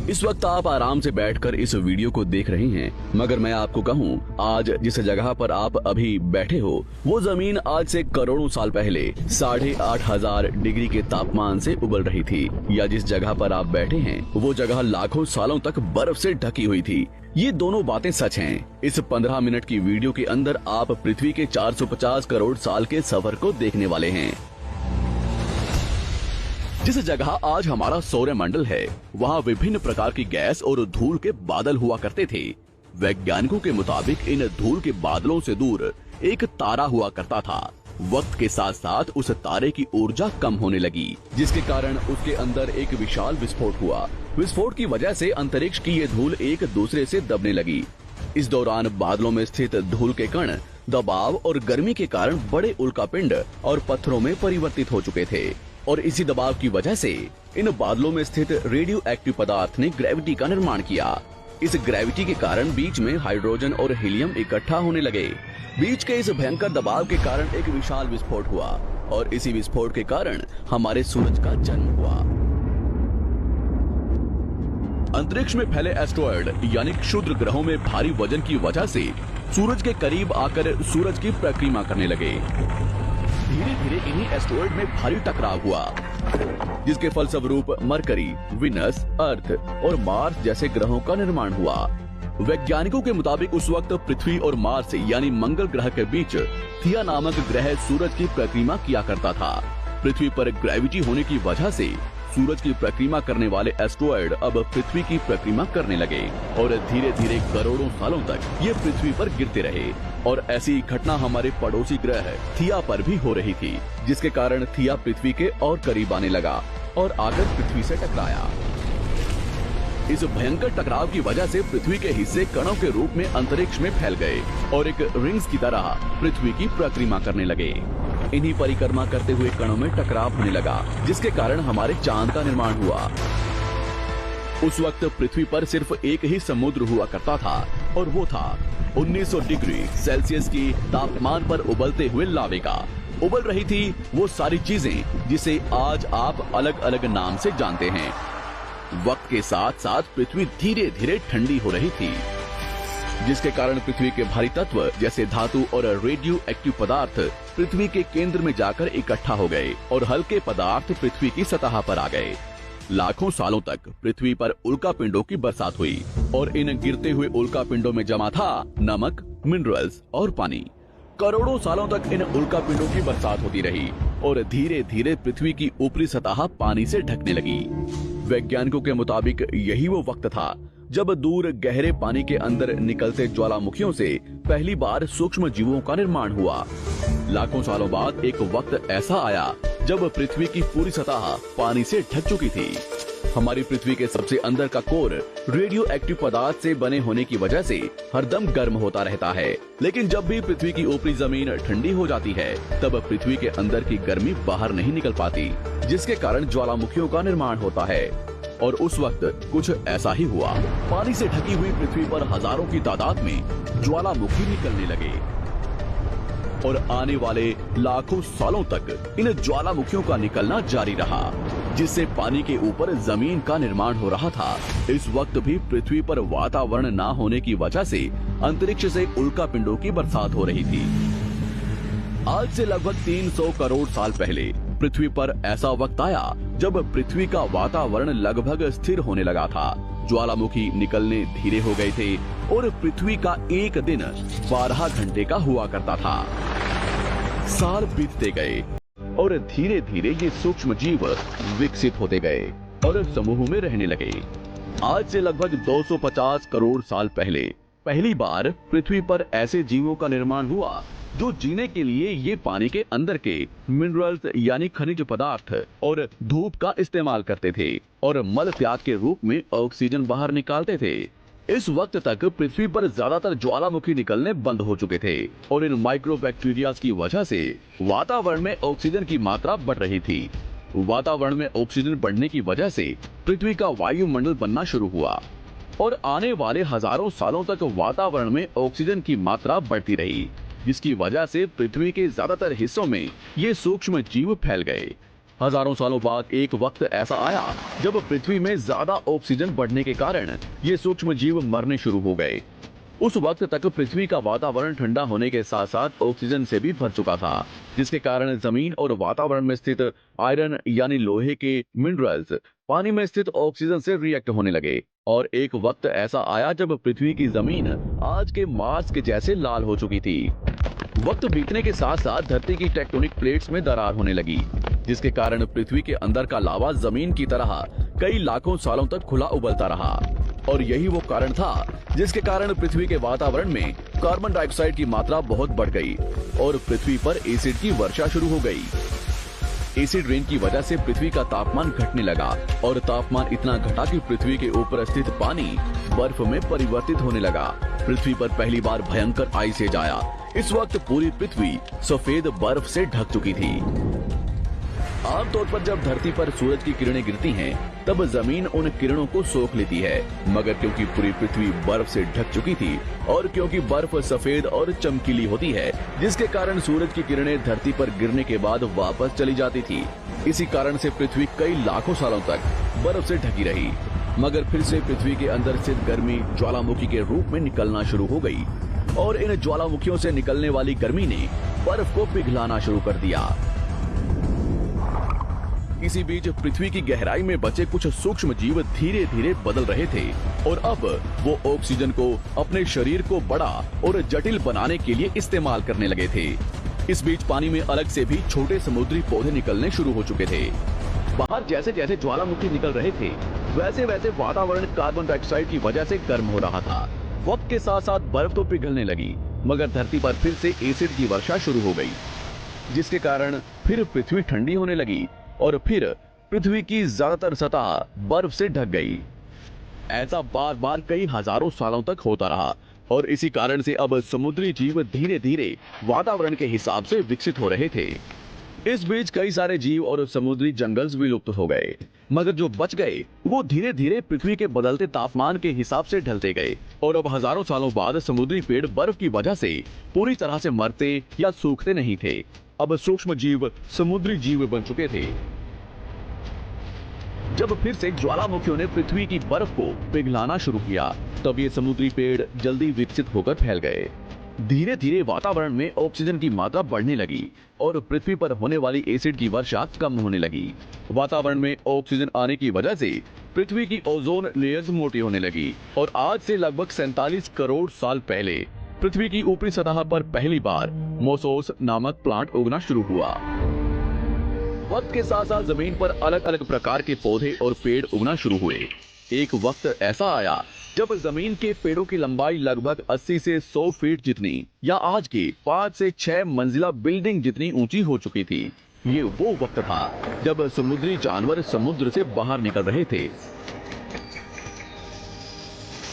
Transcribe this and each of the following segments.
इस वक्त आप आराम से बैठकर इस वीडियो को देख रहे हैं, मगर मैं आपको कहूं, आज जिस जगह पर आप अभी बैठे हो वो जमीन आज से करोड़ों साल पहले 8,500 डिग्री के तापमान से उबल रही थी, या जिस जगह पर आप बैठे हैं वो जगह लाखों सालों तक बर्फ से ढकी हुई थी। ये दोनों बातें सच हैं। इस 15 मिनट की वीडियो के अंदर आप पृथ्वी के 450 करोड़ साल के सफर को देखने वाले हैं। जिस जगह आज हमारा सौरमंडल है, वहाँ विभिन्न प्रकार की गैस और धूल के बादल हुआ करते थे। वैज्ञानिकों के मुताबिक इन धूल के बादलों से दूर एक तारा हुआ करता था। वक्त के साथ साथ उस तारे की ऊर्जा कम होने लगी, जिसके कारण उसके अंदर एक विशाल विस्फोट हुआ। विस्फोट की वजह से अंतरिक्ष की ये धूल एक दूसरे से दबने लगी। इस दौरान बादलों में स्थित धूल के कण दबाव और गर्मी के कारण बड़े उल्कापिंड और पत्थरों में परिवर्तित हो चुके थे, और इसी दबाव की वजह से इन बादलों में स्थित रेडियो एक्टिव पदार्थ ने ग्रेविटी का निर्माण किया। इस ग्रेविटी के कारण बीच में हाइड्रोजन और हीलियम इकट्ठा होने लगे। बीच के इस भयंकर दबाव के कारण एक विशाल विस्फोट हुआ, और इसी विस्फोट के कारण हमारे सूरज का जन्म हुआ। अंतरिक्ष में फैले एस्टेरॉयड यानी क्षुद्र ग्रहों में भारी वजन की वजह से सूरज के करीब आकर सूरज की परिक्रमा करने लगे। धीरे धीरे इन्हीं एस्टेरॉयड में भारी टकराव हुआ, जिसके फलस्वरूप मरकरी, विनस, अर्थ और मार्स जैसे ग्रहों का निर्माण हुआ। वैज्ञानिकों के मुताबिक उस वक्त पृथ्वी और मार्स यानी मंगल ग्रह के बीच थिया नामक ग्रह सूरज की परिक्रमा किया करता था। पृथ्वी पर ग्रेविटी होने की वजह से सूरज की परिक्रमा करने वाले एस्टेरॉयड अब पृथ्वी की परिक्रमा करने लगे, और धीरे धीरे करोड़ों सालों तक ये पृथ्वी पर गिरते रहे। और ऐसी घटना हमारे पड़ोसी ग्रह थिया पर भी हो रही थी, जिसके कारण थिया पृथ्वी के और करीब आने लगा और आकर पृथ्वी से टकराया। इस भयंकर टकराव की वजह से पृथ्वी के हिस्से कणों के रूप में अंतरिक्ष में फैल गए और एक रिंग्स की तरह पृथ्वी की परिक्रमा करने लगे। इन्हीं परिक्रमा करते हुए कणों में टकराव होने लगा, जिसके कारण हमारे चांद का निर्माण हुआ। उस वक्त पृथ्वी पर सिर्फ एक ही समुद्र हुआ करता था, और वो था 1900 डिग्री सेल्सियस की तापमान पर उबलते हुए लावे का। उबल रही थी वो सारी चीजें जिसे आज आप अलग अलग नाम से जानते हैं। वक्त के साथ साथ पृथ्वी धीरे धीरे ठंडी हो रही थी, जिसके कारण पृथ्वी के भारी तत्व जैसे धातु और रेडियो एक्टिव पदार्थ पृथ्वी के केंद्र में जाकर इकट्ठा हो गए, और हल्के पदार्थ पृथ्वी की सतह पर आ गए। लाखों सालों तक पृथ्वी पर उल्कापिंडों की बरसात हुई, और इन गिरते हुए उल्कापिंडों में जमा था नमक, मिनरल्स और पानी। करोड़ों सालों तक इन उल्कापिंडों की बरसात होती रही, और धीरे धीरे पृथ्वी की ऊपरी सतह पानी से ढकने लगी। वैज्ञानिकों के मुताबिक यही वो वक्त था जब दूर गहरे पानी के अंदर निकलते ज्वालामुखियों से पहली बार सूक्ष्म जीवों का निर्माण हुआ। लाखों सालों बाद एक वक्त ऐसा आया जब पृथ्वी की पूरी सतह पानी से ढक चुकी थी। हमारी पृथ्वी के सबसे अंदर का कोर रेडियो एक्टिव पदार्थ से बने होने की वजह से हरदम गर्म होता रहता है, लेकिन जब भी पृथ्वी की ऊपरी जमीन ठंडी हो जाती है, तब पृथ्वी के अंदर की गर्मी बाहर नहीं निकल पाती, जिसके कारण ज्वालामुखियों का निर्माण होता है। और उस वक्त कुछ ऐसा ही हुआ। पानी से ढकी हुई पृथ्वी पर हजारों की तादाद में ज्वालामुखी निकलने लगे, और आने वाले लाखों सालों तक इन ज्वालामुखियों का निकलना जारी रहा, जिससे पानी के ऊपर जमीन का निर्माण हो रहा था। इस वक्त भी पृथ्वी पर वातावरण न होने की वजह से अंतरिक्ष से उल्कापिंडों की बरसात हो रही थी। आज से लगभग 300 करोड़ साल पहले पृथ्वी पर ऐसा वक्त आया जब पृथ्वी का वातावरण लगभग स्थिर होने लगा था। ज्वालामुखी निकलने धीरे हो गए थे, और पृथ्वी का एक दिन 12 घंटे का हुआ करता था। साल बीतते गए, और धीरे धीरे ये सूक्ष्म जीव विकसित होते गए और समूह में रहने लगे। आज से लगभग 250 करोड़ साल पहले पहली बार पृथ्वी पर ऐसे जीवों का निर्माण हुआ जो जीने के लिए ये पानी के अंदर के मिनरल्स यानी खनिज पदार्थ और धूप का इस्तेमाल करते थे, और मल त्याग के रूप में ऑक्सीजन बाहर निकालते थे। इस वक्त तक पृथ्वी पर ज्यादातर ज्वालामुखी निकलने बंद हो चुके थे, और इन माइक्रोबैक्टीरिया की वजह से वातावरण में ऑक्सीजन की मात्रा बढ़ रही थी। वातावरण में ऑक्सीजन बढ़ने की वजह से पृथ्वी का वायुमंडल बनना शुरू हुआ, और आने वाले हजारों सालों तक वातावरण में ऑक्सीजन की मात्रा बढ़ती रही, जिसकी वजह से पृथ्वी के ज्यादातर हिस्सों में ये सूक्ष्म जीव फैल गए। हजारों सालों बाद एक वक्त ऐसा आया जब पृथ्वी में ज्यादा ऑक्सीजन बढ़ने के कारण ये सूक्ष्म जीव मरने शुरू हो गए। उस वक्त तक पृथ्वी का वातावरण ठंडा होने के साथ साथ ऑक्सीजन से भी भर चुका था, जिसके कारण जमीन और वातावरण में स्थित आयरन यानी लोहे के मिनरल्स पानी में स्थित ऑक्सीजन से रिएक्ट होने लगे। और एक वक्त ऐसा आया जब पृथ्वी की जमीन आज के मार्स के जैसे लाल हो चुकी थी। वक्त बीतने के साथ साथ धरती की टेक्टोनिक प्लेट्स में दरार होने लगी, जिसके कारण पृथ्वी के अंदर का लावा जमीन की तरह कई लाखों सालों तक खुला उबलता रहा। और यही वो कारण था जिसके कारण पृथ्वी के वातावरण में कार्बन डाइऑक्साइड की मात्रा बहुत बढ़ गई और पृथ्वी पर एसिड की वर्षा शुरू हो गई। एसिड रेन की वजह से पृथ्वी का तापमान घटने लगा और तापमान इतना घटा कि पृथ्वी के ऊपर स्थित पानी बर्फ में परिवर्तित होने लगा। पृथ्वी पर पहली बार भयंकर आइस एज आया। इस वक्त पूरी पृथ्वी सफेद बर्फ से ढक चुकी थी। आमतौर पर जब धरती पर सूरज की किरणें गिरती हैं, तब जमीन उन किरणों को सोख लेती है, मगर क्योंकि पूरी पृथ्वी बर्फ से ढक चुकी थी और क्योंकि बर्फ सफेद और चमकीली होती है, जिसके कारण सूरज की किरणें धरती पर गिरने के बाद वापस चली जाती थी। इसी कारण से पृथ्वी कई लाखों सालों तक बर्फ से ढकी रही, मगर फिर से पृथ्वी के अंदर स्थित गर्मी ज्वालामुखी के रूप में निकलना शुरू हो गई और इन ज्वालामुखियों से निकलने वाली गर्मी ने बर्फ को पिघलाना शुरू कर दिया। इसी बीच पृथ्वी की गहराई में बचे कुछ सूक्ष्म जीव धीरे धीरे बदल रहे थे और अब वो ऑक्सीजन को अपने शरीर को बड़ा और जटिल बनाने के लिए इस्तेमाल करने लगे थे। इस बीच पानी में अलग से भी छोटे समुद्री पौधे निकलने शुरू हो चुके थे। बाहर जैसे जैसे ज्वालामुखी निकल रहे थे, वैसे वैसे वातावरण कार्बन डाइऑक्साइड की वजह से गर्म हो रहा था। वक्त के साथ साथ बर्फ तो पिघलने लगी, मगर धरती पर फिर से एसिड की वर्षा शुरू हो गई, जिसके कारण फिर पृथ्वी ठंडी होने लगी और फिर पृथ्वी की ज्यादातर सतह बर्फ से ढक गई। ऐसा बार बार कई हजारों सालों तक होता रहा और इसी कारण से अब समुद्री जीव धीरे धीरे वातावरण के हिसाब से विकसित हो रहे थे। इस बीच कई सारे जीव और समुद्री जंगल्स भी लुप्त हो गए, मगर जो बच गए वो धीरे धीरे पृथ्वी के बदलते तापमान के हिसाब से ढलते गए और अब हजारों सालों बाद समुद्री पेड़ बर्फ की वजह से पूरी तरह से मरते या सूखते नहीं थे। अब सूक्ष्म जीव समुद्री जीव बन चुके थे। जब फिर से ज्वालामुखियों ने पृथ्वी की बर्फ को पिघलाना शुरू किया, तब ये समुद्री पेड़ जल्दी विकसित होकर फैल गए। धीरे धीरे वातावरण में ऑक्सीजन की मात्रा बढ़ने लगी और पृथ्वी पर होने वाली एसिड की वर्षा कम होने लगी। वातावरण में ऑक्सीजन आने की वजह से पृथ्वी की ओजोन लेयर्स मोटी होने लगी और आज से लगभग 47 करोड़ साल पहले पृथ्वी की ऊपरी सतह पर पहली बार मोसोस नामक प्लांट उगना शुरू हुआ। वक्त के साथ साथ जमीन पर अलग अलग प्रकार के पौधे और पेड़ उगना शुरू हुए। एक वक्त ऐसा आया जब जमीन के पेड़ों की लंबाई लगभग 80 से 100 फीट जितनी या आज की 5 से 6 मंजिला बिल्डिंग जितनी ऊंची हो चुकी थी। ये वो वक्त था जब समुद्री जानवर समुद्र से बाहर निकल रहे थे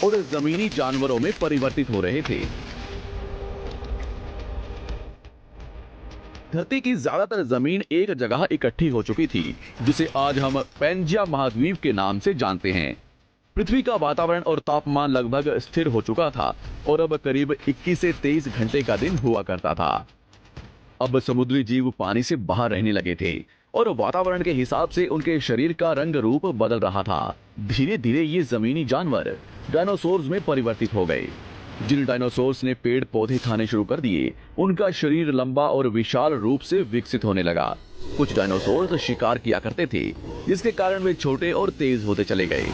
और जमीनी जानवरों में परिवर्तित हो रहे थे। धरती की ज्यादातर जमीन एक जगह इकट्ठी हो चुकी थी, जिसे आज हम पैंजिया महाद्वीप के नाम से जानते हैं। पृथ्वी का वातावरण और तापमान लगभग स्थिर हो चुका था और अब करीब 21 से 23 घंटे का दिन हुआ करता था। अब समुद्री जीव पानी से बाहर रहने लगे थे और वातावरण के हिसाब से उनके शरीर का रंग रूप बदल रहा था। धीरे धीरे ये जमीनी जानवर डायनासोर्स में परिवर्तित हो गए। जिन डायनासोर्स ने पेड़ पौधे खाने शुरू कर दिए, उनका शरीर लंबा और विशाल रूप से विकसित होने लगा। कुछ डायनासोर्स शिकार किया करते थे, जिसके कारण वे छोटे और तेज होते चले गए।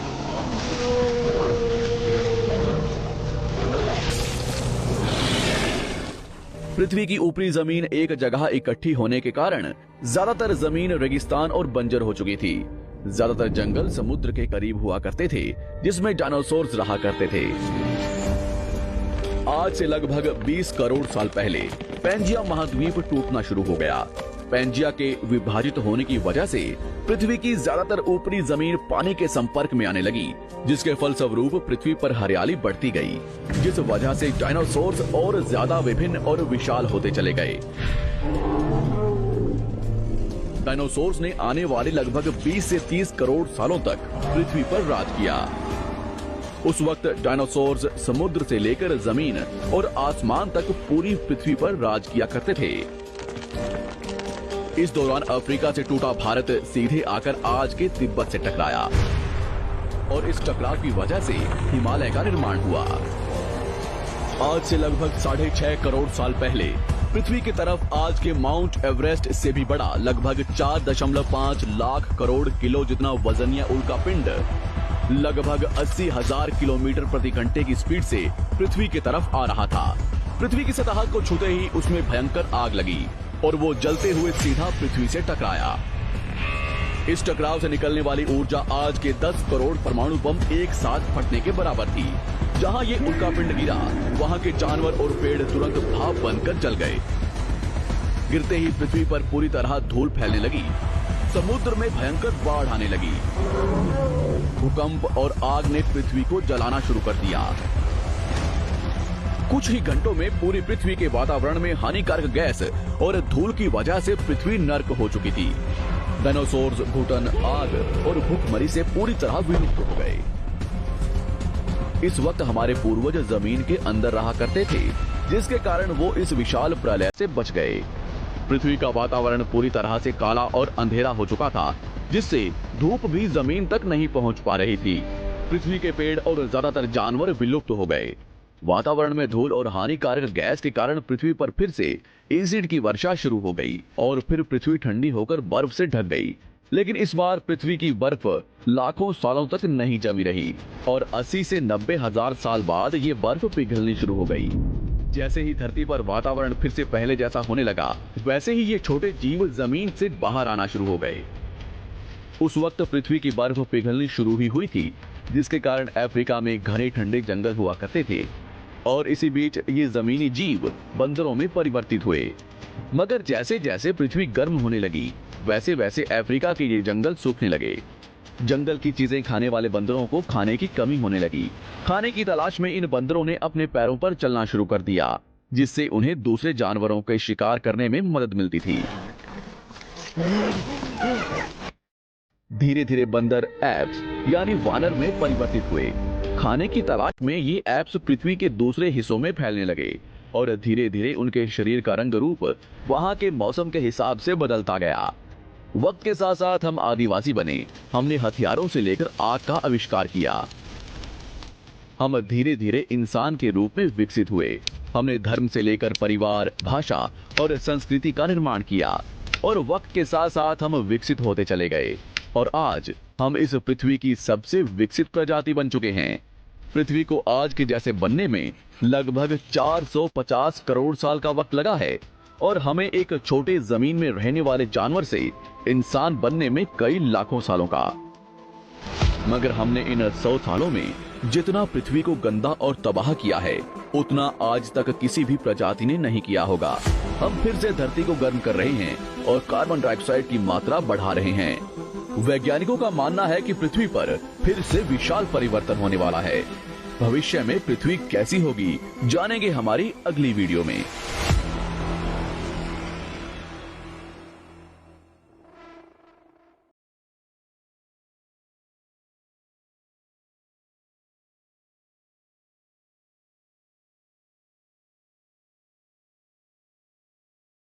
पृथ्वी की ऊपरी जमीन एक जगह इकट्ठी होने के कारण ज्यादातर जमीन रेगिस्तान और बंजर हो चुकी थी। ज्यादातर जंगल समुद्र के करीब हुआ करते थे, जिसमें डायनासोर्स रहा करते थे। आज से लगभग 20 करोड़ साल पहले पैंजिया महाद्वीप टूटना शुरू हो गया। पैंजिया के विभाजित होने की वजह से पृथ्वी की ज्यादातर ऊपरी जमीन पानी के संपर्क में आने लगी, जिसके फलस्वरूप पृथ्वी पर हरियाली बढ़ती गई, जिस वजह से डायनासोर्स और ज्यादा विभिन्न और विशाल होते चले गए। डायनासोर्स ने आने वाले लगभग 20 से 30 करोड़ सालों तक पृथ्वी पर राज किया। उस वक्त डायनासोर्स समुद्र से लेकर जमीन और आसमान तक पूरी पृथ्वी पर राज किया करते थे। इस दौरान अफ्रीका से टूटा भारत सीधे आकर आज के तिब्बत से टकराया और इस टकराव की वजह से हिमालय का निर्माण हुआ। आज से लगभग 6.5 करोड़ साल पहले पृथ्वी की तरफ आज के माउंट एवरेस्ट से भी बड़ा लगभग 4.5 लाख करोड़ किलो जितना वजनिया उल्कापिंड लगभग 80,000 किलोमीटर प्रति घंटे की स्पीड से पृथ्वी की तरफ आ रहा था। पृथ्वी की सतह को छूते ही उसमें भयंकर आग लगी और वो जलते हुए सीधा पृथ्वी से टकराया। इस टकराव से निकलने वाली ऊर्जा आज के 10 करोड़ परमाणु बम एक साथ फटने के बराबर थी। जहां ये उल्कापिंड गिरा वहां के जानवर और पेड़ तुरंत भाप बनकर जल गए। गिरते ही पृथ्वी पर पूरी तरह धूल फैलने लगी, समुद्र में भयंकर बाढ़ आने लगी। भूकंप और आग ने पृथ्वी को जलाना शुरू कर दिया। कुछ ही घंटों में पूरी पृथ्वी के वातावरण में हानिकारक गैस और धूल की वजह से पृथ्वी नर्क हो चुकी थी। डायनासोर्स, घुटन, आग और भूखमरी से पूरी तरह विलुप्त हो गए। इस वक्त हमारे पूर्वज जमीन के अंदर रहा करते थे, जिसके कारण वो इस विशाल प्रलय से बच गए। पृथ्वी का वातावरण पूरी तरह से काला और अंधेरा हो चुका था, जिससे धूप भी जमीन तक नहीं पहुंच पा रही थी। पृथ्वी के पेड़ और ज्यादातर जानवर विलुप्त हो गए। वातावरण में धूल और हानिकारक गैस के कारण पृथ्वी पर फिर से एसिड की वर्षा शुरू हो गई और फिर पृथ्वी ठंडी होकर बर्फ से ढक गई। लेकिन इस बार पृथ्वी की बर्फ लाखों सालों तक नहीं जमी रही और 80 से 90 हजार साल बाद ये बर्फ पिघलनी शुरू हो गई। जैसे ही धरती पर वातावरण फिर से पहले जैसा होने लगा, वैसे ही ये छोटे जीव जमीन से बाहर आना शुरू हो गए। उस वक्त पृथ्वी की बर्फ पिघलनी शुरू ही हुई थी, जिसके कारण अफ्रीका में घने ठंडे जंगल हुआ करते थे और इसी बीच ये जमीनी जीव बंदरों में परिवर्तित हुए। मगर जैसे जैसे पृथ्वी गर्म होने लगी, वैसे वैसे अफ्रीका के ये जंगल सूखने लगे। जंगल की चीजें खाने वाले बंदरों को खाने की कमी होने लगी। खाने की तलाश में इन बंदरों ने अपने पैरों पर चलना शुरू कर दिया, जिससे उन्हें दूसरे जानवरों के शिकार करने में मदद मिलती थी। धीरे धीरे बंदर एप्स यानी वानर में परिवर्तित हुए। खाने की तलाश में ये एप्स पृथ्वी के दूसरे हिस्सों में फैलने लगे और धीरे धीरे उनके शरीर का रंग रूप वहां के मौसम के हिसाब से बदलता गया। वक्त के साथ साथ हम आदिवासी बने। हमने हथियारों से लेकर आग का आविष्कार किया। हम धीरे धीरे इंसान के रूप में विकसित हुए। हमने धर्म से लेकर परिवार, भाषा और संस्कृति का निर्माण किया और वक्त के साथ साथ हम विकसित होते चले गए और आज हम इस पृथ्वी की सबसे विकसित प्रजाति बन चुके हैं। पृथ्वी को आज के जैसे बनने में लगभग 450 करोड़ साल का वक्त लगा है और हमें एक छोटे जमीन में रहने वाले जानवर से इंसान बनने में कई लाखों सालों का। मगर हमने इन 100 सालों में जितना पृथ्वी को गंदा और तबाह किया है, उतना आज तक किसी भी प्रजाति ने नहीं किया होगा। हम फिर से धरती को गर्म कर रहे हैं और कार्बन डाइऑक्साइड की मात्रा बढ़ा रहे हैं। वैज्ञानिकों का मानना है कि पृथ्वी पर फिर से विशाल परिवर्तन होने वाला है। भविष्य में पृथ्वी कैसी होगी, जानेंगे हमारी अगली वीडियो में।